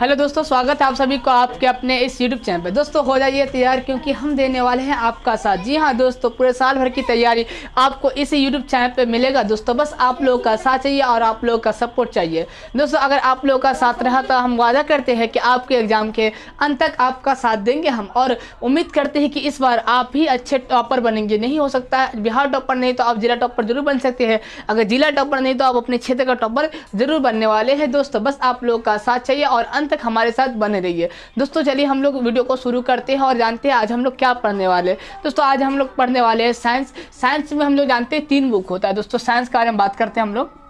Hello दोस्तों, स्वागत है आप सभी को आपके अपने इस यूट्यूब चैनल पे। दोस्तों हो जाइए तैयार क्योंकि हम देने वाले हैं आपका साथ। जी हाँ दोस्तों, पूरे साल भर की तैयारी आपको इस यूट्यूब चैनल पे मिलेगा। दोस्तों बस आप लोगों का साथ चाहिए और आप लोगों का सपोर्ट चाहिए। दोस्तों अगर आप लोगों का साथ रहा तो हम वादा करते हैं कि आपके एग्जाम के अंत तक आपका साथ देंगे हम, और उम्मीद करते हैं कि इस बार आप ही अच्छे टॉपर बनेंगे। नहीं हो सकता है बिहार टॉपर, नहीं तो आप जिला टॉपर जरूर बन सकते हैं। अगर जिला टॉपर नहीं तो आप अपने क्षेत्र का टॉपर जरूर बनने वाले हैं। दोस्तों बस आप लोगों का साथ चाहिए और अंत तक हमारे साथ बने रहिए। दोस्तों चलिए हम लोग वीडियो को शुरू करते हैं और जानते हैं आज हम लोग क्या पढ़ने वाले हैं। दोस्तों आज हम लोग पढ़ने वाले हैं साइंस। साइंस में हम लोग जानते हैं 3 बुक होता है। दोस्तों साइंस के बारे में बात करते हैं हम लोग।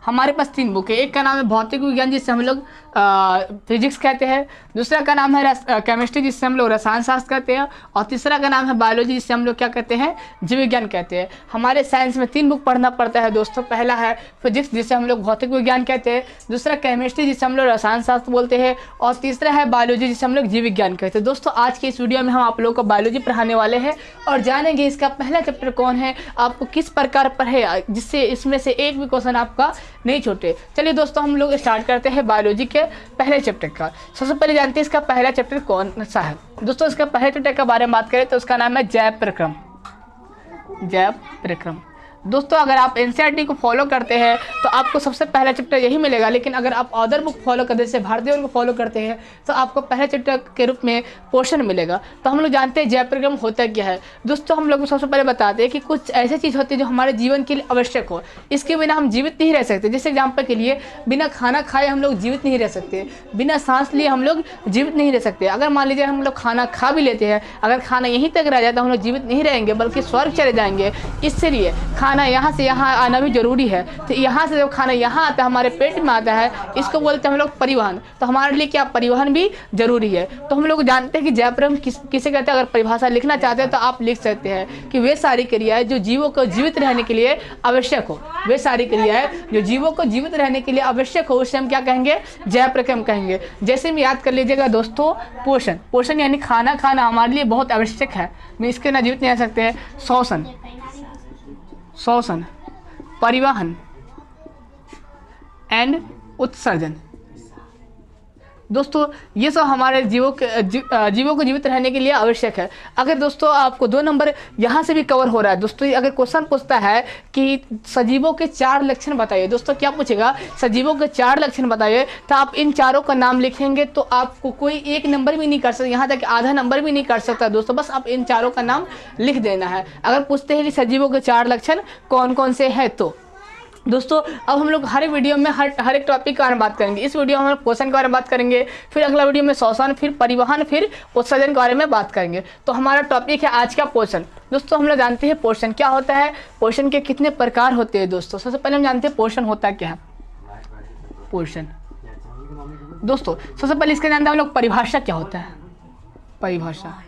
हमारे पास 3 बुक है। एक का नाम है भौतिक विज्ञान जिससे हम लोग फिजिक्स कहते हैं, दूसरा का नाम है केमिस्ट्री जिससे हम लोग रसायन शास्त्र कहते हैं, और तीसरा का नाम है बायोलॉजी जिससे हम लोग क्या कहते हैं, जीव विज्ञान कहते हैं। हमारे साइंस में 3 बुक पढ़ना पड़ता है दोस्तों। पहला है फिजिक्स जिसे हम लोग भौतिक विज्ञान कहते हैं, दूसरा केमिस्ट्री जिसे हम लोग रसायन शास्त्र बोलते हैं, और तीसरा है बायोलॉजी जिसे हम लोग जीव विज्ञान कहते हैं। दोस्तों आज की इस वीडियो में हम आप लोगों को बायोलॉजी पढ़ाने वाले हैं और जानेंगे इसका पहला चैप्टर कौन है, आपको किस प्रकार पढ़े, जिससे इसमें से एक भी क्वेश्चन आपका नहीं छूटे। चलिए दोस्तों हम लोग स्टार्ट करते हैं बायोलॉजी के पहले चैप्टर का। सबसे पहले जानते हैं इसका पहला चैप्टर कौन सा है। दोस्तों इसका पहले चैप्टर के बारे में बात करें तो उसका नाम है जैव प्रक्रम। जैव प्रक्रम। दोस्तों अगर आप एनसीईआरटी को फॉलो करते हैं तो आपको सबसे पहला चैप्टर यही मिलेगा, लेकिन अगर आप अदर बुक फॉलो करते हैं, जैसे भारतीय को फॉलो करते हैं, तो आपको पहले चैप्टर के रूप में पोर्शन मिलेगा। तो हम लोग जानते हैं जैव प्रक्रम होता क्या है। दोस्तों हम लोग सबसे पहले बताते हैं कि कुछ ऐसी चीज़ होती है जो हमारे जीवन के लिए आवश्यक हो, इसके बिना हम जीवित नहीं रह सकते। जैसे एग्जाम्पल के लिए बिना खाना खाए हम लोग जीवित नहीं रह सकते, बिना सांस लिए हम लोग जीवित नहीं रह सकते। अगर मान लीजिए हम लोग खाना खा भी लेते हैं, अगर खाना यहीं तक रह जाए तो हम लोग जीवित नहीं रहेंगे बल्कि स्वर्ग चले जाएंगे। इसलिए खाना यहाँ से यहाँ आना भी जरूरी है। तो यहाँ से जब खाना यहाँ आता है, हमारे पेट में आता है, इसको बोलते हैं हम लोग परिवहन। तो हमारे लिए क्या परिवहन भी जरूरी है। तो हम लोग जानते हैं कि जैव प्रक्रम किसे कहते हैं। अगर परिभाषा लिखना चाहते हैं तो आप लिख सकते हैं कि वे सारी क्रियाएं जो जीवों को जीवित रहने के लिए आवश्यक हो, वे सारी क्रियाएं जो जीवों को जीवित रहने के लिए आवश्यक हो, उसे हम क्या कहेंगे, जैव प्रक्रम कहेंगे। जैसे में याद कर लीजिएगा दोस्तों, पोषण। पोषण यानी खाना खाना हमारे लिए बहुत आवश्यक है, इसके ना जीवित नहीं रह सकते हैं। श्वसन, श्वसन, परिवहन एंड उत्सर्जन। दोस्तों ये सब हमारे जीवों को जीवित रहने के लिए आवश्यक है। अगर दोस्तों आपको 2 नंबर यहाँ से भी कवर हो रहा है। दोस्तों अगर क्वेश्चन पूछता है कि सजीवों के 4 लक्षण बताइए, दोस्तों क्या पूछेगा, सजीवों के 4 लक्षण बताइए, तो आप इन चारों का नाम लिखेंगे तो आपको कोई 1 नंबर भी नहीं कर सकता, यहाँ तक आधा नंबर भी नहीं कर सकता। दोस्तों बस आप इन चारों का नाम लिख देना है। अगर पूछते हैं कि सजीवों के 4 लक्षण कौन कौन से हैं, तो दोस्तों अब हम लोग हर वीडियो में हर एक टॉपिक के बारे में बात करेंगे। इस वीडियो में हम पोषण के बारे में बात करेंगे, फिर अगला वीडियो में श्वसन, फिर परिवहन, फिर उत्सर्जन के बारे में बात करेंगे। तो हमारा टॉपिक है आज का पोषण। दोस्तों हम लोग जानते हैं पोषण क्या होता है, पोषण के कितने प्रकार होते हैं। दोस्तों सबसे पहले हम जानते हैं पोषण होता क्या है। पोषण दोस्तों सबसे पहले इसके जानते हैं हम लोग परिभाषा क्या होता है। परिभाषा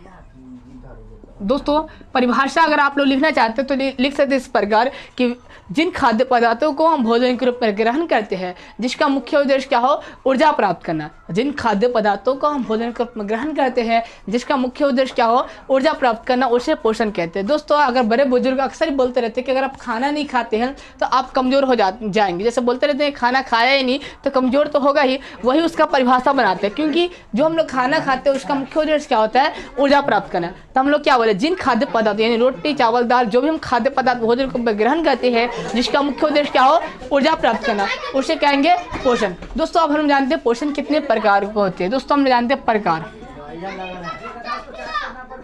दोस्तों परिभाषा अगर आप लोग लिखना चाहते हैं तो लिख सकते हैं इस प्रकार कि जिन खाद्य पदार्थों को हम भोजन के रूप में ग्रहण करते हैं जिसका मुख्य उद्देश्य क्या हो, ऊर्जा प्राप्त करना। जिन खाद्य पदार्थों को हम भोजन के रूप में ग्रहण करते हैं जिसका मुख्य उद्देश्य क्या हो, ऊर्जा प्राप्त करना, उसे पोषण कहते हैं। दोस्तों अगर बड़े बुजुर्ग अक्सर बोलते रहते हैं कि अगर आप खाना नहीं खाते हैं तो आप कमज़ोर हो जाएंगे। जैसे बोलते रहते हैं खाना खाया ही नहीं तो कमज़ोर तो होगा ही, वही उसका परिभाषा बनाते हैं। क्योंकि जो हम लोग खाना खाते हैं उसका मुख्य उद्देश्य क्या होता है, ऊर्जा प्राप्त करना। तो हम लोग क्या बोले, जिन खाद्य पदार्थ यानी रोटी चावल दाल जो भी हम खाद्य पदार्थ भोजन को ग्रहण करते हैं जिसका मुख्य उद्देश्य क्या हो, ऊर्जा प्राप्त करना, उसे कहेंगे पोषण। दोस्तों अब हम जानते हैं पोषण कितने प्रकार के होते हैं। दोस्तों हम जानते हैं प्रकार।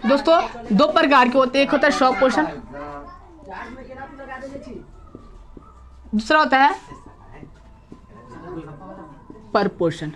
दोस्तों 2 प्रकार के होते हैं, एक होता है स्वपोषण, दूसरा होता है परपोषण।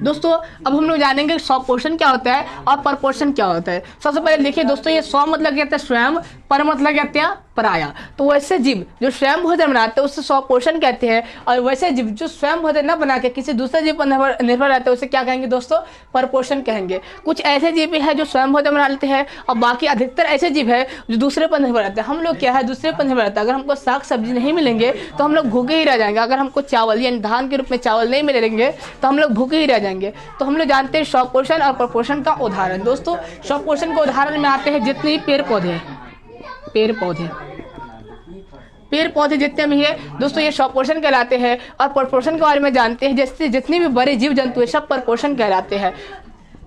दोस्तों अब हम लोग जानेंगे स्वपोषण क्या होता है और परपोषण क्या होता है। सबसे पहले देखिए दोस्तों, ये स्व मतलब क्या होता है स्वयं, पर मतलब क्या होता है पराया। तो वैसे जीव जो स्वयं भोजन बनाते हैं उसे स्वपोषण कहते हैं, और वैसे जीव जो स्वयं भोजन न बना के किसी दूसरे जीव पर निर्भर रहते हैं उसे क्या कहेंगे दोस्तों, परपोषण कहेंगे। कुछ ऐसे जीव हैं जो स्वयं भोजन बना लेते हैं और बाकी अधिकतर ऐसे जीव है जो दूसरे पर निर्भर रहते हैं। हम लोग क्या है, दूसरे पर निर्भर रहता है। अगर हमको साग सब्जी नहीं मिलेंगे तो हम लोग भूखे ही रह जाएंगे। अगर हमको चावल यानी धान के रूप में चावल नहीं मिलेंगे तो हम लोग भूखे ही रह जाएंगे। तो हम लोग जानते हैं स्वपोषण और परपोषण का उदाहरण। दोस्तों स्वपोषण के उदाहरण में आते हैं जितने पेड़ पौधे हैं, पेड़ पौधे पेड़ पौधे जितने भी है दोस्तों ये स्वपोषण कहलाते हैं। और परपोषण के बारे में जानते हैं, जैसे जितने भी बड़े जीव जंतु है सब परपोषण कहलाते हैं।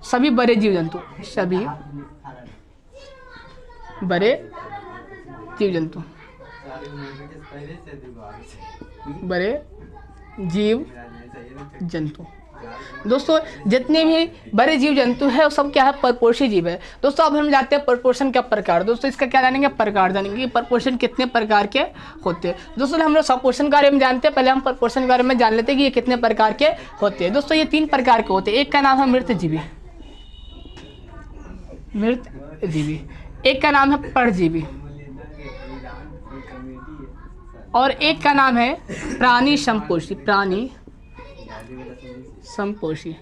सभी बड़े जीव जंतु, सभी बड़े जीव जंतु, बड़े जीव जंतु दोस्तों जितने भी बड़े जीव जंतु है वो सब क्या है, परपोषी जीव है। दोस्तों अब हम जानते हैं परपोषण का प्रकार। दोस्तों इसका क्या जानेंगे, प्रकार जानेंगे, परपोषण कितने प्रकार के होते हैं। दोस्तों हम लोग स्वपोषण के बारे में जानते हैं, पहले हम परपोषण के बारे में जान लेते हैं कि ये कितने प्रकार के होते हैं। दोस्तों ये 3 प्रकार के होते हैं। एक का नाम है मृतजीवी, मृतजीवी, एक का नाम है परजीवी, और एक का नाम है प्राणी संपोषी, प्राणी संपोषी।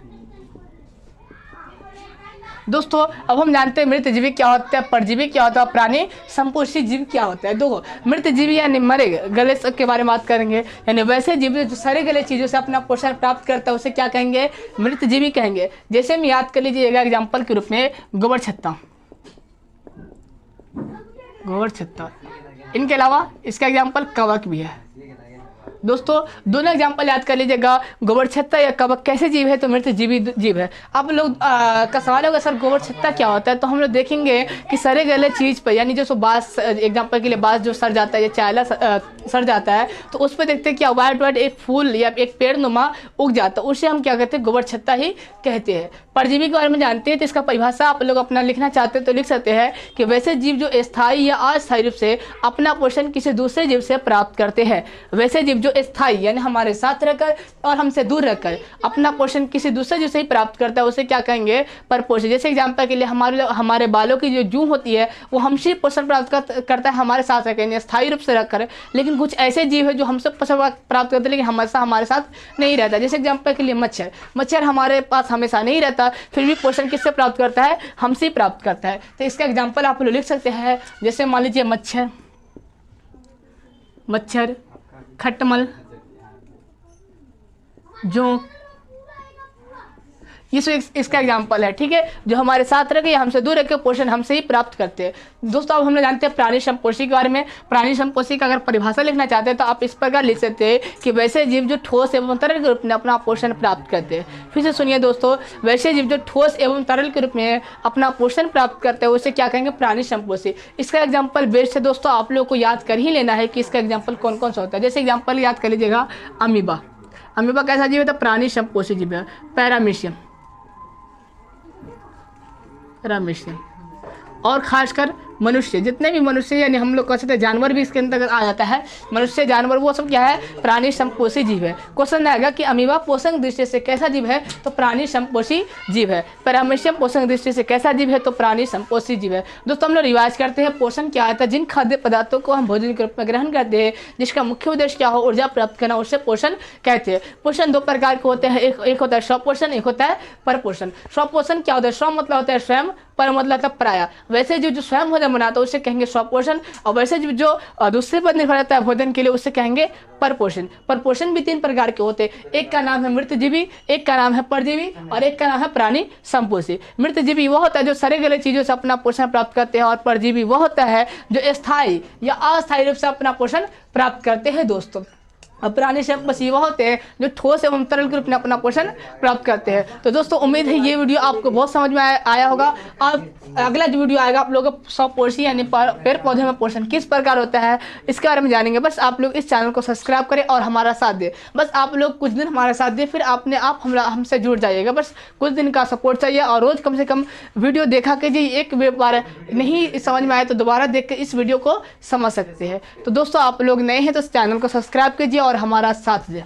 दोस्तों अब हम जानते हैं मृतजीवी क्या होता है, परजीवी क्या होता है, प्राणी संपोषी जीव क्या होता है। देखो मृतजीवी यानी मरे गले के बारे में बात करेंगे, यानी वैसे जीव जो सड़े गले चीज़ों से अपना पोषण प्राप्त करता है उसे क्या कहेंगे, मृतजीवी कहेंगे। जैसे हम याद कर लीजिएगा एग्जाम्पल के रूप में गोबर छत्ता, गोबर छत्ता, इनके अलावा इसका एग्जाम्पल कवक भी है। दोस्तों दोनों एग्जाम्पल याद कर लीजिएगा, गोबर छत्ता या कवक कैसे जीव है, तो मृतजीवी जीव है। आप लोग का सवाल होगा सर गोबर छत्ता क्या होता है, तो हम लोग देखेंगे कि सड़े गले चीज़ पर, यानी जो बाँस एग्जाम्पल के लिए बाँस जो सड़ जाता है या चायला सड़ जाता है तो उस पर देखते हैं क्या वाइट वाइट एक फूल या एक पेड़ नुमा उग जाता है, उसे हम क्या कहते हैं, गोबर छत्ता ही कहते हैं। परजीवी के बारे में जानते हैं तो इसका परिभाषा आप लोग अपना लिखना चाहते हैं तो लिख सकते हैं कि वैसे जीव जो स्थायी या अस्थायी रूप से अपना पोषण किसी दूसरे जीव से प्राप्त करते हैं। वैसे जीव जो स्थायी यानी हमारे साथ रहकर और हमसे दूर रहकर अपना पोषण किसी दूसरे जीव से ही प्राप्त करता है उसे क्या कहेंगे, परपोषी। जैसे एग्जाम्पल के लिए हमारे बालों की जो जूं होती है वो हमसे पोषण प्राप्त करता है हमारे साथ रहकर, स्थायी रूप से रखकर। लेकिन कुछ ऐसे जीव है जो हमसे पोषण प्राप्त करते हैं लेकिन हमारे साथ नहीं रहता। जैसे एग्जाम्पल के लिए मच्छर, मच्छर हमारे पास हमेशा नहीं रहता फिर भी पोषण किससे प्राप्त करता है, हमसे प्राप्त करता है। तो इसका एग्जाम्पल आप लोग लिख सकते हैं, जैसे मान लीजिए मच्छर, खटमल, जोंक, ये इसका एग्जाम्पल है, ठीक है, जो हमारे साथ रह के या हमसे दूर रह के पोषण हमसे ही प्राप्त करते हैं। दोस्तों अब हम लोग जानते हैं प्राणी संपोषी के बारे में। प्राणी संपोषी का अगर परिभाषा लिखना चाहते हैं तो आप इस प्रकार लिख सकते हैं कि वैसे जीव जो ठोस एवं तरल के रूप में अपना पोषण प्राप्त करते हैं। फिर से सुनिए दोस्तों, वैसे जीव जो ठोस एवं तरल के रूप में अपना पोषण प्राप्त करते हैं उसे क्या कहेंगे, प्राणी संपोषी। इसका एग्जाम्पल बेस्ट है दोस्तों, आप लोग को याद कर ही लेना है कि इसका एग्जाम्पल कौन कौन सा होता है। जैसे एग्जाम्पल याद कर लीजिएगा अमीबा, अमीबा कैसा जीव है, तो प्राणी संपोषी जीव है। पैरामीशियम, रामेशियम, और खासकर मनुष्य, जितने भी मनुष्य यानी हम लोग कह सकते हैं जानवर भी इसके अंतर्गत आ जाता है। मनुष्य, जानवर, वो सब क्या है, प्राणी संपोषी जीव है। क्वेश्चन आएगा कि अमीबा पोषण दृष्टि से कैसा जीव है, तो प्राणी संपोषी जीव है। पैरामीशियम पोषण दृष्टि से कैसा जीव है, तो प्राणी संपोषी जीव है। दोस्तों हम लोग रिवाइज करते हैं, पोषण क्या आता है, जिन खाद्य पदार्थों को हम भोजन के रूप में ग्रहण करते हैं जिसका मुख्य उद्देश्य क्या हो, ऊर्जा प्राप्त करना, उसे पोषण कहते हैं। पोषण 2 प्रकार के होते हैं, एक होता है स्वपोषण, एक होता है परपोषण। स्वपोषण क्या होता है, स्व मतलब होता है स्वयं, पर मतलब होता है पराया। वैसे जो स्वयं भोजन बनाता है उसे कहेंगे स्वपोषण, और वैसे जो दूसरे पर निर्भर रहता है भोजन के लिए उसे कहेंगे परपोषण। परपोषण भी 3 प्रकार के होते हैं, एक का नाम है मृतजीवी, एक का नाम है परजीवी, और एक का नाम है प्राणी संपोषी। मृतजीवी वो होता है जो सड़े गले चीजों से अपना पोषण प्राप्त करते हैं, और परजीवी वो होता है जो स्थायी या अस्थायी रूप से अपना पोषण प्राप्त करते हैं। दोस्तों अब प्राणी संपोषी वो होते हैं जो ठोस एवं तरल के रूप में अपना पोषण प्राप्त करते हैं। तो दोस्तों उम्मीद है ये वीडियो आपको बहुत समझ में आया होगा। अब अगला जो वीडियो आएगा आप लोगों को स्वपोषी यानी पेड़ पौधे में पोषण किस प्रकार होता है इसके बारे में जानेंगे। बस आप लोग इस चैनल को सब्सक्राइब करें और हमारा साथ दें। बस आप लोग कुछ दिन हमारा साथ दें, फिर अपने आप हमसे जुड़ जाइएगा। बस कुछ दिन का सपोर्ट चाहिए और रोज़ कम से कम वीडियो देखा कीजिए। एक बार नहीं समझ में आए तो दोबारा देख के इस वीडियो को समझ सकते हैं। तो दोस्तों आप लोग नए हैं तो इस चैनल को सब्सक्राइब कीजिए और हमारा साथ दें।